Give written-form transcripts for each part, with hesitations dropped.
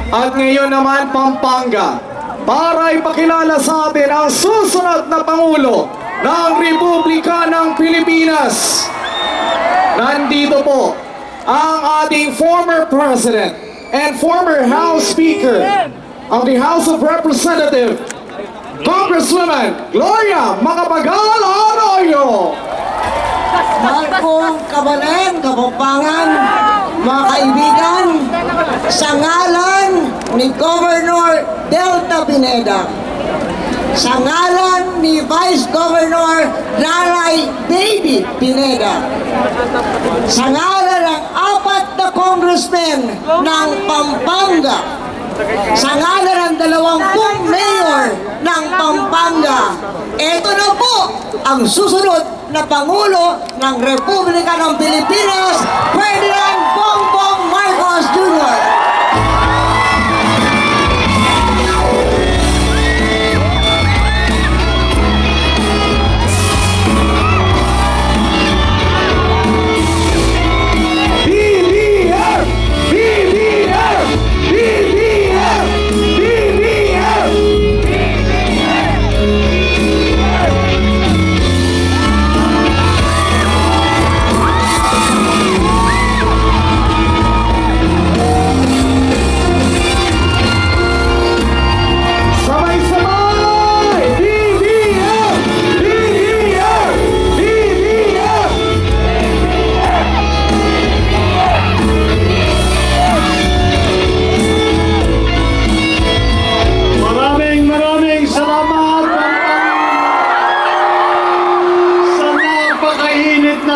At ngayon naman Pampanga para ipakilala sa atin ang susunod na Pangulo ng Republika ng Pilipinas. Nandito po ang ating former President and former House Speaker of the House of Representatives, Congresswoman Gloria Macapagal Arroyo. Mahal kong kabalan, kapampangan, mga kaibigan, sa ngalan ni Governor Delta Pineda, sa ngalan ni Vice Governor Laray Baby Pineda, sa ngalan ng 4 na congressmen ng Pampanga, sa ngalan ng 20 mayor ng Pampanga, ito na po ang susunod na Pangulo ng Republika ng Pilipinas, Ferdinand Bongbong Marcos Jr.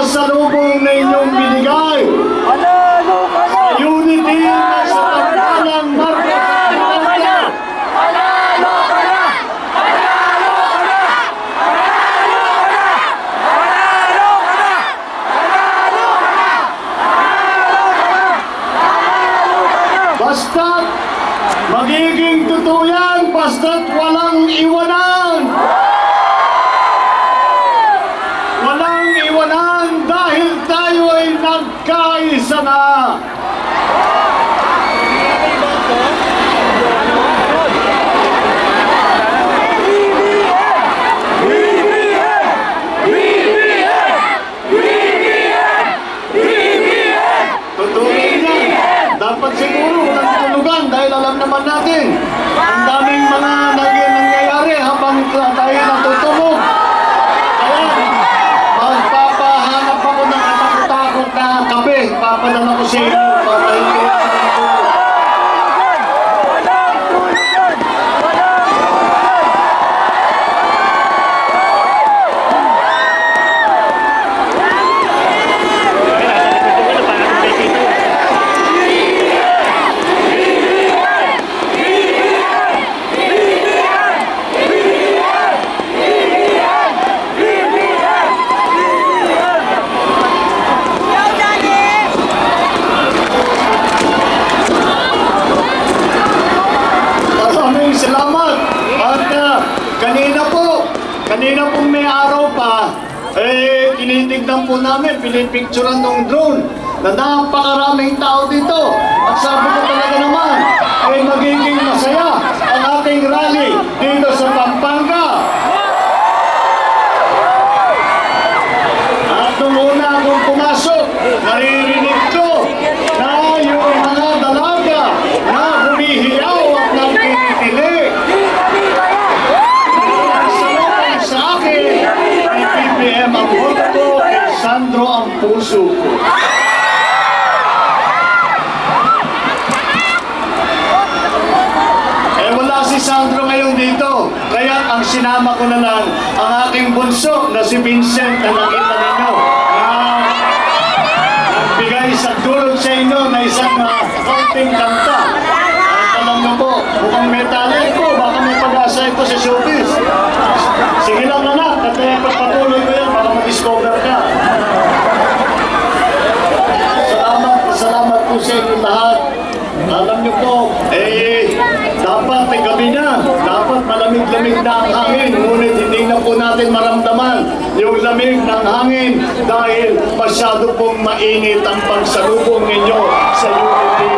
Salubong na inyong binigay. Unity na sa pagkalang Marcos Pineda. Panalo ka na! Panalo ka na! Panalo ka na! Panalo ka na! Panalo ka na! Panalo ka na! Basta't magiging totoo yan, basta't walang iwanan. Walang iwanan dahil tayo ay nagkaisa na. Totoo yan. Dapat siguro walang tulugan dahil alam naman natin ang daming mga nangyayari habang tayo natutulog. Magpapahanap ako ng katakot na kape. Papadala ko sa inyo. Papahingi ako. Salamat! At kanina pong may araw pa, tinitignan po namin, pinipicturan ng drone na napakaraming tao dito. At sabi ko talaga naman, magiging masaya ang ating rally dito sa Pampanga. At nung una akong pumasok, naririnig ko na yung mga dalaga na humihiyaw at nagtitili. Sa akin, ay PBM ang boto ko, kay Sandro ang puso ko. Wala si Sandro ngayon dito, kaya ang sinama ko na lang ang aking bunso na si Vincent na nakita ninyo. Nagbigay sa tulong sa inyo na isang kaunting kanta. Alam nyo po, mukhang may talent po, baka may pag-asa ito sa showbiz. Sige lang anak, at pagpatuloy ko yan, baka mag-discover ka. Salamat po sa inyo lahat. Alam nyo po, dapat gabi na, dapat malamig-lamig na ang hangin, ngunit hindi na po natin maramdaman yung lamig ng hangin dahil masyado pong mainit ang pagsalubong ninyo sa unity.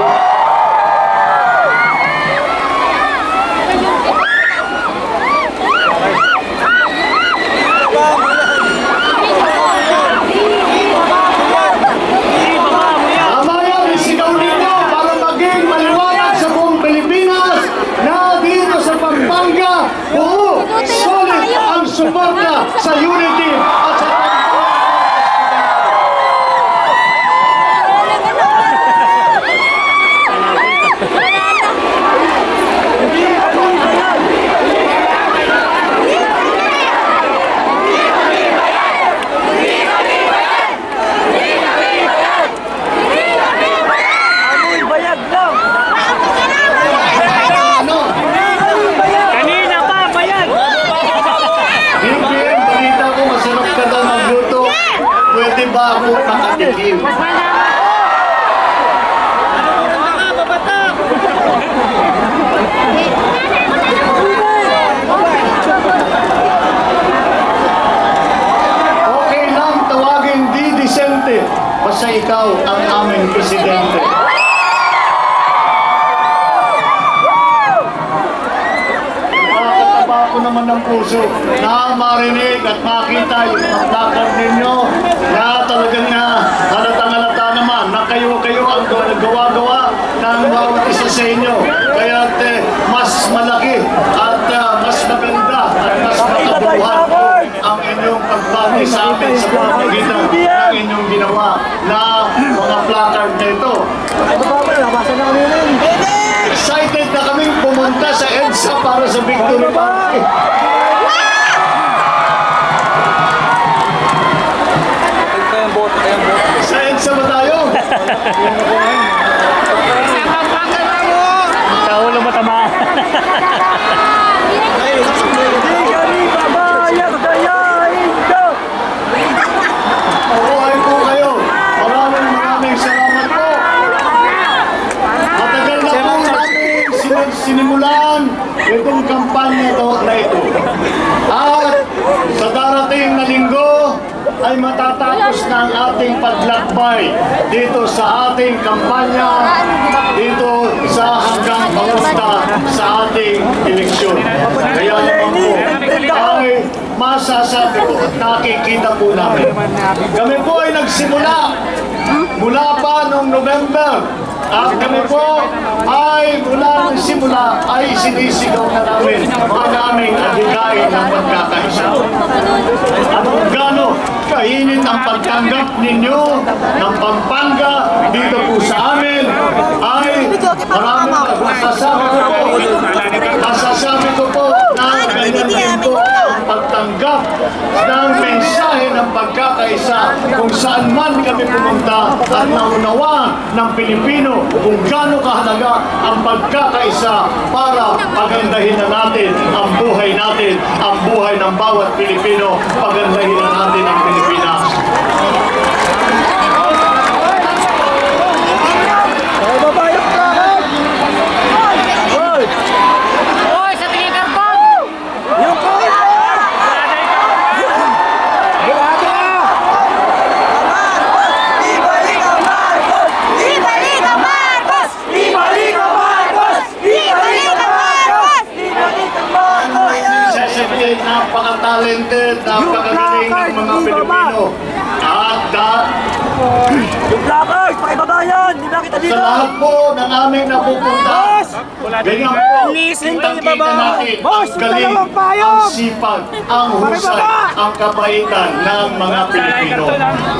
Thank you. Okay lang tawagin Di Vicente. Basta ikaw ang aming presidente. Nakakataba ko naman ng puso na marinig at makita yung mga plakad ninyo na talagang halatang-halata naman na kayo ang gawa-gawa ng bawat isa sa inyo. Kaya mas malaki at mas maganda at mas makabuhan ang inyong pagbati sa amin sa pamamagitan ng inyong ginawa na mga placard na ito. Excited na kaming pumunta sa EDSA para sa Victory Party. Sa EDSA ba tayo? Kaulo mo tama. Mabuhay po kayo. Maraming salamat po. Matagal na po namin sinimulan itong kampanya na ito. At sa darating na linggo ay matatapos na ang ating paglakbay dito sa ating kampanya, dito sa hanggang papunta sa ating eleksyon. Kaya naman po ay masasabi ko at nakikita po namin. Kami po ay nagsimula mula pa noong November. At kami po ay mula ng simula ay sinisigaw na namin ang aming adhikain ng pagkakaisa. At kung gaano kainit ang pagtanggap ninyo ng Pampanga dito po sa amin ay maraming masasabi ko po na ganyan din po ang pagtanggap ng mensahe ng pagkakaisa kung saan man kami pumunta at naunawaan ng Pilipino kung gaano kahalaga ang pagkakaisa para pagandahin na natin ang buhay natin, ang buhay ng bawat Pilipino, pagandahin na natin ang Pilipinas. Napaka-talented, napakagaling ng mga Pilipino. At Yung plakard, pakibabayan! Hindi na kita sa dito! lahat po ng aming napupunta, ganyan po, kitang-kita natin ang galing, ang sipag, ang husay, ang kabaitan ng mga Pilipino.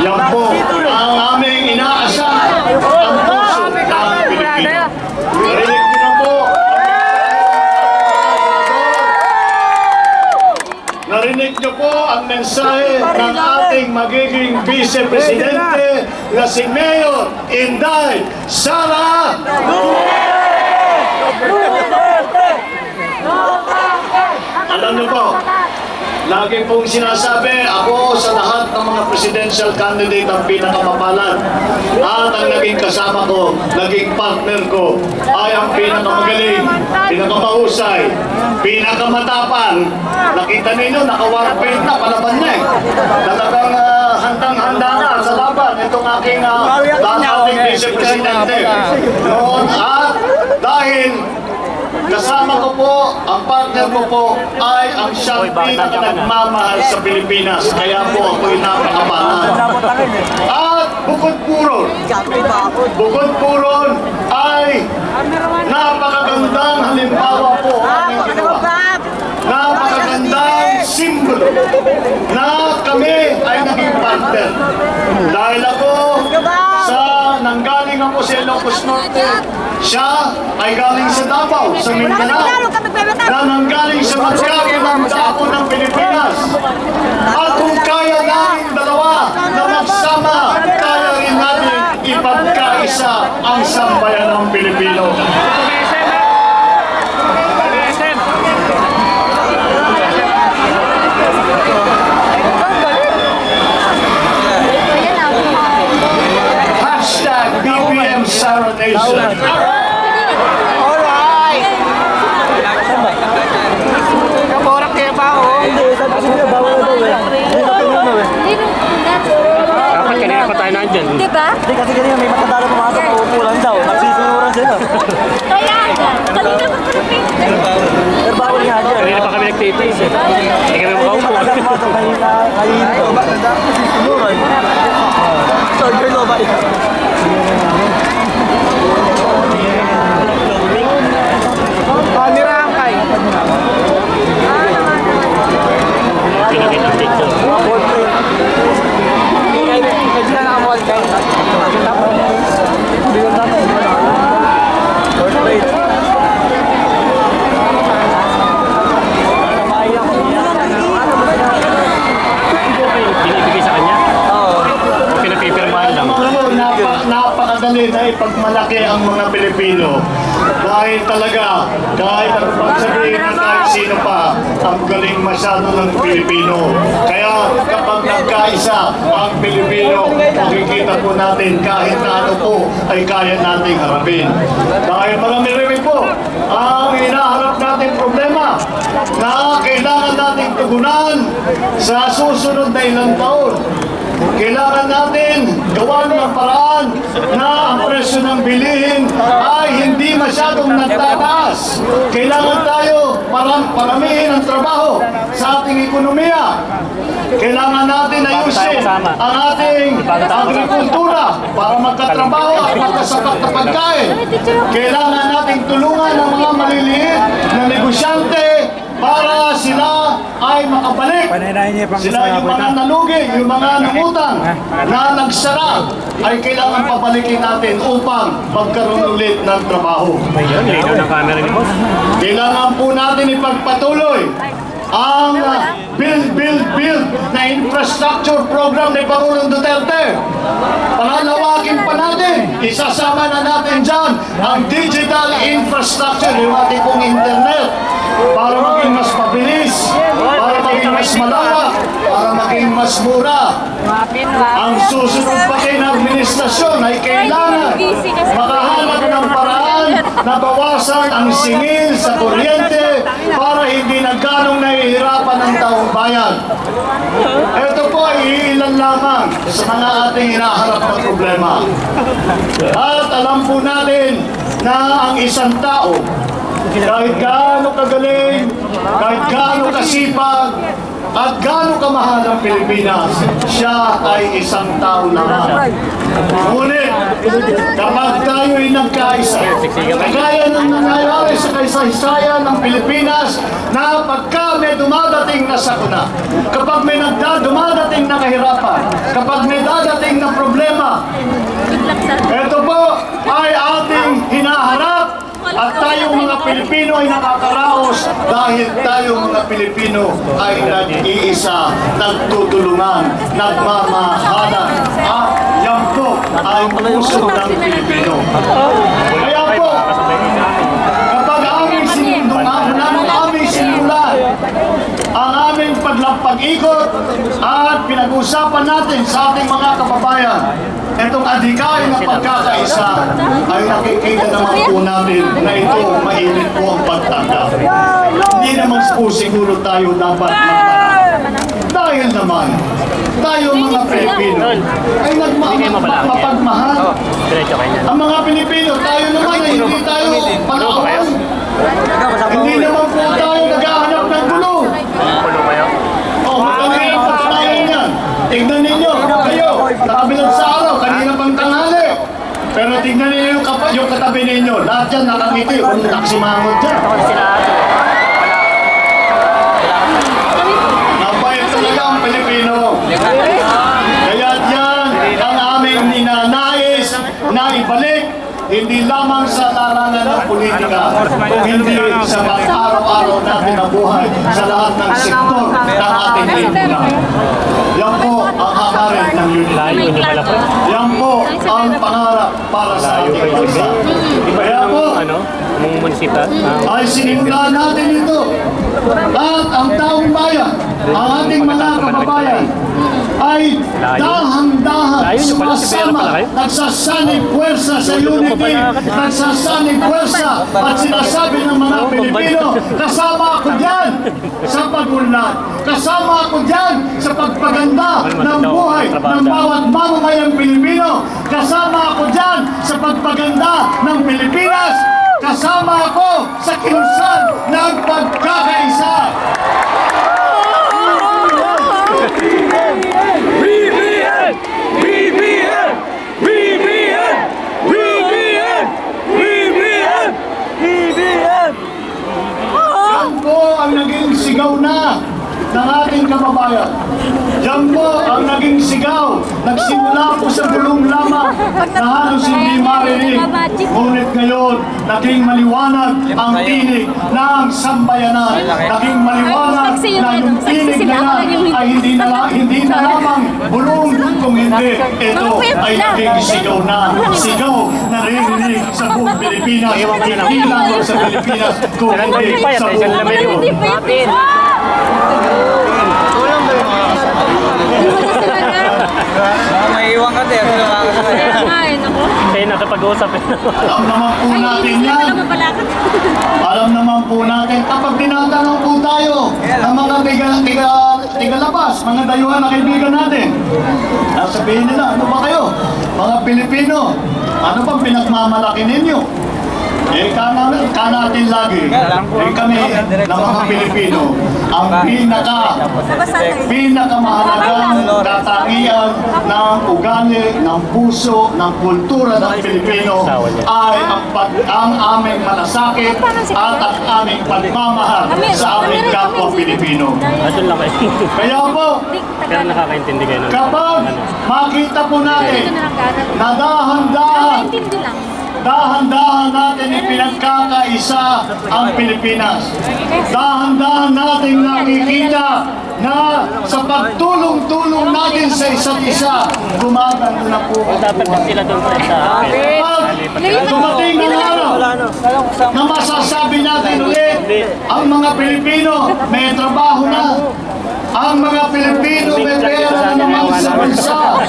Yan po ang aming inaasahan, ang puso ng Pilipino. Narinig ko na po, narinig niyo po ang mensahe ng ating magiging Vice Presidente na si Mayor Inday Sara. Alam niyo po, lagi pong sinasabi, ako sa lahat ng mga presidential candidate ang pinakamapalad. At ang naging kasama ko, naging partner ko, ay ang pinakamagaling, pinakamahusay, pinakamatapang. Nakita ninyo, naka-warpaint na, palaban niya eh. Talagang handang-handa na sa laban itong aking dating Vice Presidente. Noon, at dahil kasama ko po, ang partner ko po ay ang siyang pinaka-nagmamahal sa Pilipinas. Kaya po ako'y napakabahan. At bukod puron ay napakagandang halimbawa po ang aming ginawa. Napakagandang simbolo na kami ay naging partner. Dahil ako nanggaling ako sa Ilocos Norte, siya ay galing sa Davao, sa Mindanao, na nanggaling sa Magkano ng dako ng Pilipinas. At kung kaya namin dalawa na magsama, kaya rin natin ipagkaisa ang sambayan ng Pilipino. live taping eh. Hindi kami makaupo. Pinakita ang picture. Binibigay sa kanya? Oo. Pinapipirmahan lang. Napakadali na ipagmalaki ang mga Pilipino. Dahil talaga, kahit ang pagsabihin ng kahit sino pa, ang galing masyado ng Pilipino. Kaya kapag nagkaisa ang Pilipino, makikita po natin kahit na ano po ay kaya nating harapin. Dahil marami rin po ang hinaharap nating problema na kailangan nating tugunan sa susunod na ilang taon. Kailangan natin gawan ng paraan na ang presyo ng bilihin ay hindi masyadong nagtataas. Kailangan tayo paramihin ang trabaho sa ating ekonomiya. Kailangan natin ayusin ang ating agrikultura para magkatrabaho at magkasapat na pagkain. Kailangan nating tulungan ang mga maliliit na negosyante para sila ay makabalik. Sila yung mga nalugi, yung mga nangutang na nagsara ay kailangan pabalikin natin upang magkaroon ulit ng trabaho. Ayun, lino ng camera ni boss. Kailangan po natin ipagpatuloy ang build na infrastructure program ni Pangulong Duterte. Pangalawagin pa natin, isasama na natin dyan ang digital infrastructure, yung ating pong internet, para maging mas mabilis, para maging mas malawak, para maging mas mura. Ang susunod pa kayo ng administrasyon ay kailangan makahanap ng paraan na bawasan ang singil sa kuryente para hindi na ganong nahihirapan ng taong bayan. Ito po ay ilan lamang sa mga ating hinaharap na problema. At alam po natin na ang isang tao, kahit gaano kagaling, kahit gaano kasipag, at gaano kamahal ang Pilipinas, siya ay isang tao lamang. Ngunit, kapag tayo'y nagkaisa, kagaya ng nangyayari sa kaysaysayan ng Pilipinas, na pagka may dumadating na sakuna, kapag may dumadating na kahirapan, kapag may dadating na problema, ito po ay ating hinaharap. At tayong mga Pilipino ay nakakaraos dahil tayong mga Pilipino ay nag-iisa, nagtutulungan, nagmamahalan. At yan po ay puso ng Pilipino. Kaya po, kapag aming sinulan ang aming pag-ikot at pinag-usapan natin sa ating mga kababayan, itong adhikain ng pagkakaisa ay nakikita naman po natin na ito mainit po ang pagtanggap. Hindi naman po siguro tayo dapat magtanggap. Dahil naman, tayo mga Pilipino ay mapagmahal. Diretso kayo na. Ang mga Pilipino, tayo naman ay hindi tayo palawan. Hindi naman po tayo naghahanap ng gulo. Pulo kayo? Magkano yung patunayan yan? Tignan ninyo, kayo, nakabilang sa araw, kanina pang tanghali. Pero tignan ninyo yung katabi ninyo, lahat yan nakangiti, kung naksimangot dyan. Napayat talaga ang Pilipino. Kaya yan ang aming ninanais na ibalik, hindi lamang sa larangan ng politika, kung hindi sa pang-araw-araw natin na buhay sa lahat ng sektor ng ating lipunan. Yan po ang hangarin ng unity. Yan po ang pangarap para sa ating bansa. Kaya po, Mong munisipal? ay sinimula natin ito. At ang taong bayan, ang ating mga kababayan, ay dahang-dahan sumasama, nagsasanib puwersa sa unity, nagsasanib puwersa at sinasabi ng mga Pilipino, kasama ako dyan sa pagunlad, kasama ako dyan sa pagpaganda ng buhay ng bawat mamamayang Pilipino, kasama ako dyan sa pagpaganda ng Pilipinas, kasama ako sa kilusan ng pagkakaisa. ang naging sigaw na ng ating kababayan. Yan po ang naging sigaw. Nagsimula po sa bulong lamang na halos hindi marinig. Ngunit ngayon, naging maliwanag ang tinig ng sambayanan. Naging maliwanag na yung tinig na yan ay hindi na lamang bulong, kung hindi, ito ay naging sigaw na. Sigaw na narinig sa buong Pilipinas. Hindi lamang sa Pilipinas, kung hindi sa buong mundo. May iwan ka din. Kaya nakapag-usap eh. Alam naman po natin yan. Alam naman po natin, kapag tinatanong po tayo ng mga tigalabas, mga dayuhan na kaibigan natin, sabihin nila, ano ba kayo? Mga Pilipino, ano bang pinagmamalaki ninyo? Natin lagi, kami na mga Pilipino, ang pinakamahalagang katangian ng ugali, ng puso, ng kultura ng Pilipino ay ang aming malasakit at ang aming pagmamahal sa aming kapwa Pilipino. Doon lang kayo. Kaya po, Pero nakakaintindi kayo. kapag makita po natin na dahan-dahan natin ipinagkakaisa ang Pilipinas. Dahan-dahan natin nakikita na sa pagtulong-tulong natin sa isa't isa, gumaganda na po ang Dapat buhay. sila doon sa Pag dumating ng araw na masasabi natin ulit, ang mga Pilipino may trabaho na. Ang mga Pilipino may pera na naman sa bansa.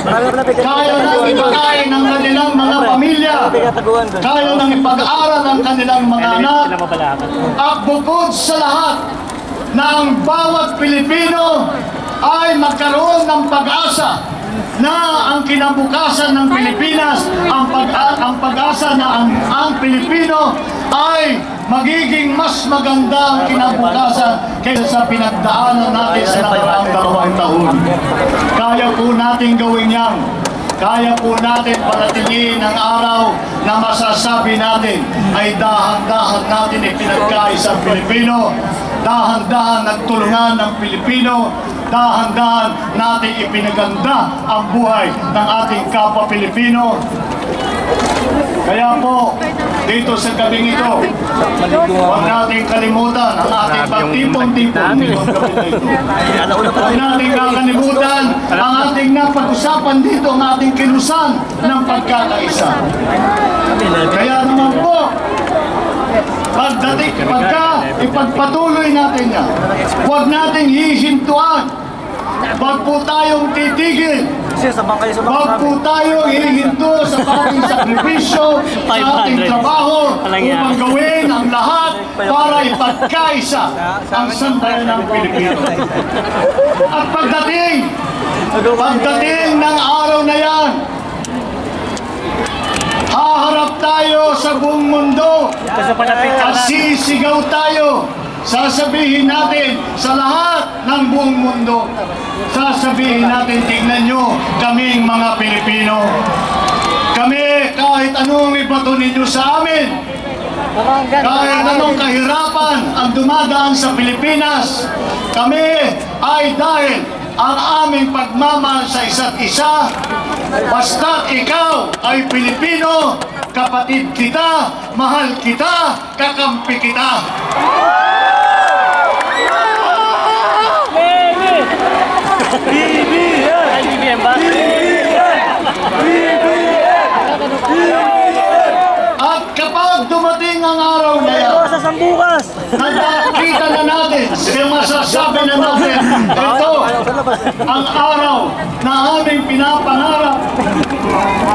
Kaya nang ipakain ng kanilang mga pamilya. Kaya nang ipag-aral ang kanilang mga anak. At bukod sa lahat, na ang bawat Pilipino ay magkaroon ng pag-asa na ang kinabukasan ng Pilipinas, ang pag-asa na ang Pilipino ay magiging mas maganda ang kinabukasan kaysa sa pinagdaanan natin sa nakaraang 2 taon. Kaya po natin gawin yan. Kaya po natin panatiliin ang araw na masasabi natin ay dahan-dahan natin ipinagkaisa ang Pilipino, dahan-dahan nagtulungan ng Pilipino, dahan-dahan natin ipinaganda ang buhay ng ating kapwa Pilipino. Kaya po, dito sa gabing ito, huwag natin kalimutan ang ating pagtipon-tipon nitong gabi na ito. Huwag natin kakalimutan ang ating napag-usapan dito, ang ating kilusan ng pagkakaisa. Kaya naman po, pagka ipagpatuloy natin yan, huwag nating hihintuan. Huwag po tayong titigil. Huwag po tayong hihinto sa ating sakripisyo, sa ating trabaho, upang gawin ang lahat para ipagkaisa ang sambayan ng Pilipino. At pagdating ng araw na yan, haharap tayo sa buong mundo at sisigaw tayo. Sasabihin natin sa lahat ng buong mundo, sasabihin natin, tignan nyo, kaming mga Pilipino. Kami, kahit anong ibato ninyo sa amin, kahit anong kahirapan ang dumadaan sa Pilipinas, kami ay dahil ang aming pagmamahal sa isa't isa, basta't ikaw ay Pilipino, kapatid kita, mahal kita, kakampi kita. At kapag dumating ang araw na yan, nakikita na natin, masasabi na natin, ito ang araw na aming pinapangarap.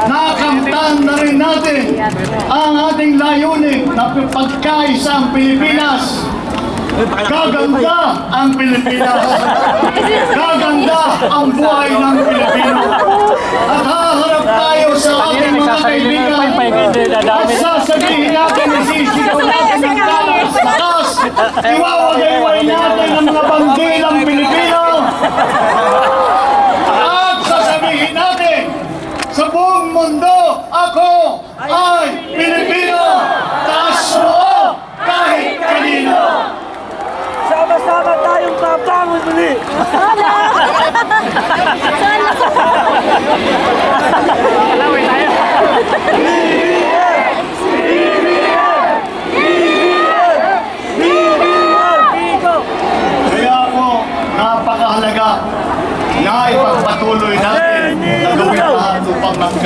Nakamtan na rin natin ang ating layunin na pagkaisa ang Pilipinas. Gaganda ang Pilipinas. Gaganda ang buhay ng Pilipino. At haharap tayo sa ating mga kaibigan. At sasabihin natin, isisigaw natin ang talas-talas. Iwawagay natin ang mga bandilang Pilipino. At sasabihin natin, sa buong mundo, ako ay Pilipino. Taas mo kahit kanino.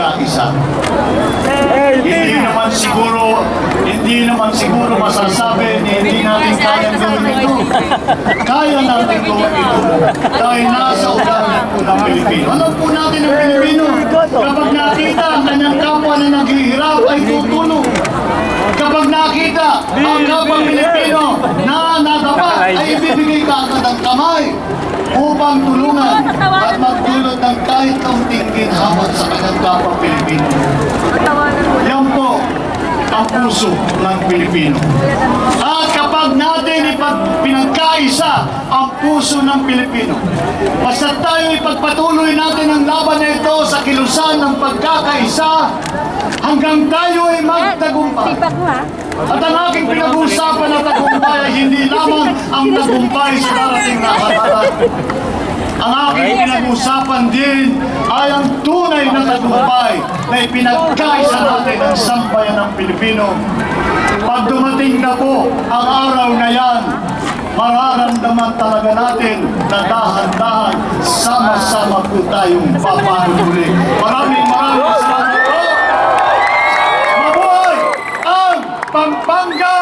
pagkaisa. Hindi naman siguro masasabi na hindi natin kayang gawin ito. Kaya natin gawin ito dahil nasa ugali po ng Pilipino. Alam po natin ang Pilipino, kapag nakita ang kanyang kapwa na naghihirap ay tutulong. Kapag nakita ang kapwa Pilipino na nadapa ay ibibigay ka agad ang kamay upang tulungan at magdulot ng kahit kaunting ginhawa sa kanyang kapwa Pilipino. Yan po ang puso ng Pilipino. At kapag natin pinagkaisa ang puso ng Pilipino, basta tayo ipagpatuloy natin ang laban na ito sa kilusan ng pagkakaisa hanggang tayo ay magtagumpay. At ang aking pinag-uusapan na tagumpay ay hindi lamang ang tagumpay sa darating na halalan. Ang aking pinag-usapan din ay ang tunay na tagumpay na ipinagkaisa natin ang sambayan ng Pilipino. Pag dumating na po ang araw na yan, mararamdaman talaga natin na dahan-dahan, sama-sama po tayong papanuloy. Maraming salamat po! Mabuhay ang Pampanga!